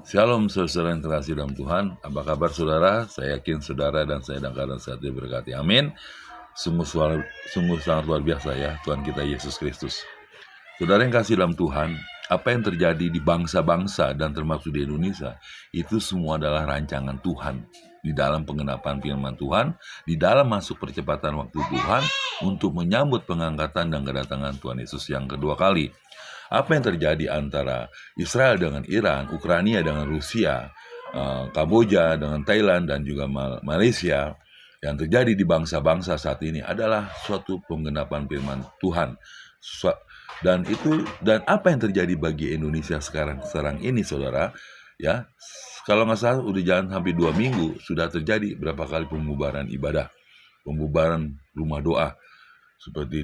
Shalom saudara yang terkasih dalam Tuhan. Apa kabar saudara? Saya yakin saudara dan saya dalam keadaan sehat diberkati. Amin. Sungguh sangat luar biasa ya Tuhan kita Yesus Kristus. Saudara yang kasih dalam Tuhan, apa yang terjadi di bangsa-bangsa dan termasuk di Indonesia, itu semua adalah rancangan Tuhan. Di dalam pengenapan firman Tuhan, di dalam masuk percepatan waktu Tuhan, untuk menyambut pengangkatan dan kedatangan Tuhan Yesus yang kedua kali. Apa yang terjadi antara Israel dengan Iran, Ukraina dengan Rusia, Kamboja dengan Thailand, dan juga Malaysia, yang terjadi di bangsa-bangsa saat ini adalah suatu penggenapan firman Tuhan. Dan apa yang terjadi bagi Indonesia sekarang ini, saudara, ya, kalau nggak salah udah jalan hampir 2 minggu, sudah terjadi berapa kali pembubaran ibadah, pembubaran rumah doa, seperti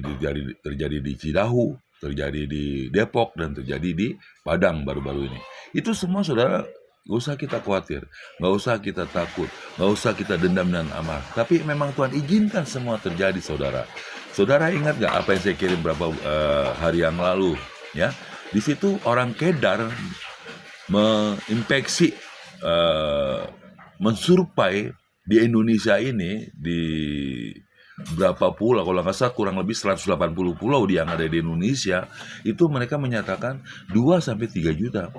terjadi di Cidahu, terjadi di Depok, dan terjadi di Padang baru-baru ini. Itu semua saudara, gak usah kita khawatir, gak usah kita takut, gak usah kita dendam dan amarah. Tapi memang Tuhan izinkan semua terjadi, saudara. Saudara ingat gak apa yang saya kirim beberapa hari yang lalu? Ya, di situ orang Kedar menginfeksi, mensurvei di Indonesia ini, di berapa pulau, kalau nggak salah kurang lebih 180 pulau yang ada di Indonesia, itu mereka menyatakan 2-3 juta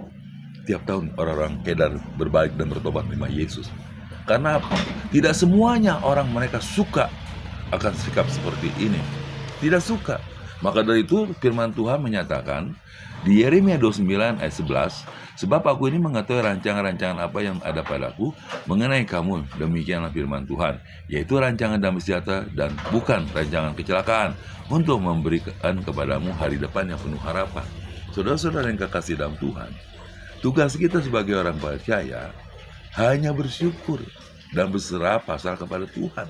tiap tahun orang-orang Kedar berbalik dan bertobat menerima Yesus. Karena apa? Tidak semuanya orang mereka suka akan sikap seperti ini. Tidak suka. Maka dari itu firman Tuhan menyatakan di Yeremia 29 ayat 11, sebab aku ini mengetahui rancangan-rancangan apa yang ada padaku mengenai kamu, demikianlah firman Tuhan, yaitu rancangan damai sejahtera dan bukan rancangan kecelakaan, untuk memberikan kepadamu hari depan yang penuh harapan. Saudara-saudara yang kekasih dalam Tuhan, tugas kita sebagai orang percaya hanya bersyukur dan berserah pasrah kepada Tuhan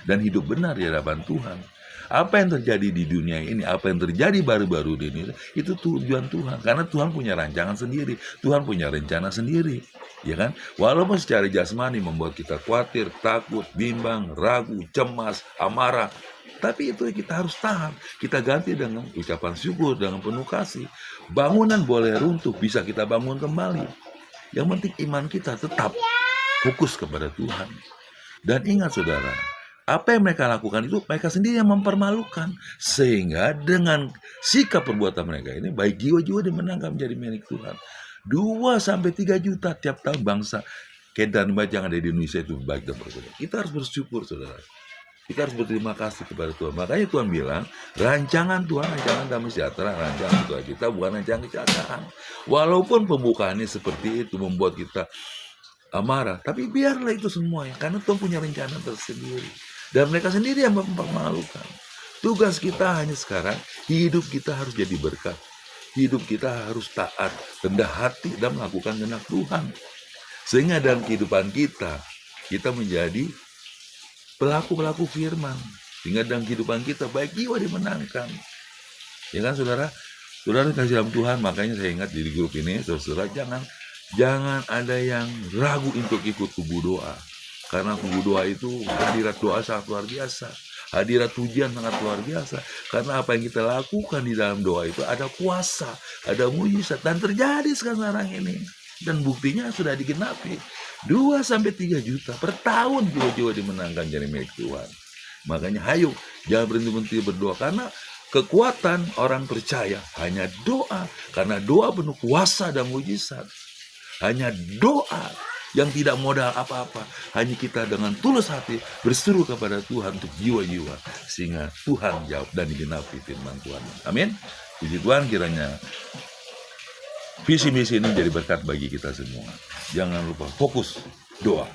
dan hidup benar di hadapan Tuhan. Apa yang terjadi di dunia ini, apa yang terjadi baru-baru ini, itu tujuan Tuhan. Karena Tuhan punya rancangan sendiri, Tuhan punya rencana sendiri, ya kan? Walaupun secara jasmani membuat kita khawatir, takut, bimbang, ragu, cemas, amarah, tapi itu kita harus tahan. Kita ganti dengan ucapan syukur, dengan penuh kasih. Bangunan boleh runtuh, bisa kita bangun kembali. Yang penting iman kita tetap fokus kepada Tuhan. Dan ingat saudara, apa yang mereka lakukan itu mereka sendiri yang mempermalukan. Sehingga dengan sikap perbuatan mereka ini, baik jiwa-jiwa dimenangkan menjadi milik Tuhan. 2-3 juta tiap tahun bangsa Kedar yang ada di Indonesia itu baik dan bertobat. Kita harus bersyukur, saudara. Kita harus berterima kasih kepada Tuhan. Makanya Tuhan bilang, rancangan Tuhan, rancangan damai sejahtera, rancangan Tuhan kita bukan rancangan kecelakaan. Walaupun pembukaannya seperti itu membuat kita amarah, tapi biarlah itu semua ya, karena Tuhan punya rencana tersendiri. Dan mereka sendiri yang mempermalukan. Tugas kita hanya sekarang, hidup kita harus jadi berkat. Hidup kita harus taat, rendah hati, dan melakukan kehendak Tuhan. Sehingga dalam kehidupan kita menjadi pelaku-pelaku firman. Sehingga dalam kehidupan kita, baik jiwa dimenangkan. Ya kan saudara? Saudara kasih dalam Tuhan, makanya saya ingat di grup ini, saudara, jangan ada yang ragu untuk ikut kubu doa. Karena kubu doa itu hadirat doa sangat luar biasa. Hadirat pujian sangat luar biasa. Karena apa yang kita lakukan di dalam doa itu ada kuasa, ada mujizat, dan terjadi sekarang ini. Dan buktinya sudah digenapi. 2-3 juta per tahun jiwa-jiwa dimenangkan jadi milik Tuhan. Makanya hayo, jangan berhenti-henti berdoa. Karena kekuatan orang percaya hanya doa. Karena doa penuh kuasa dan mujizat. Hanya doa yang tidak modal apa-apa. Hanya kita dengan tulus hati berseru kepada Tuhan untuk jiwa-jiwa. Sehingga Tuhan jawab dan digenapi firman Tuhan. Amin. Puji Tuhan, kiranya visi misi ini menjadi berkat bagi kita semua. Jangan lupa fokus doa.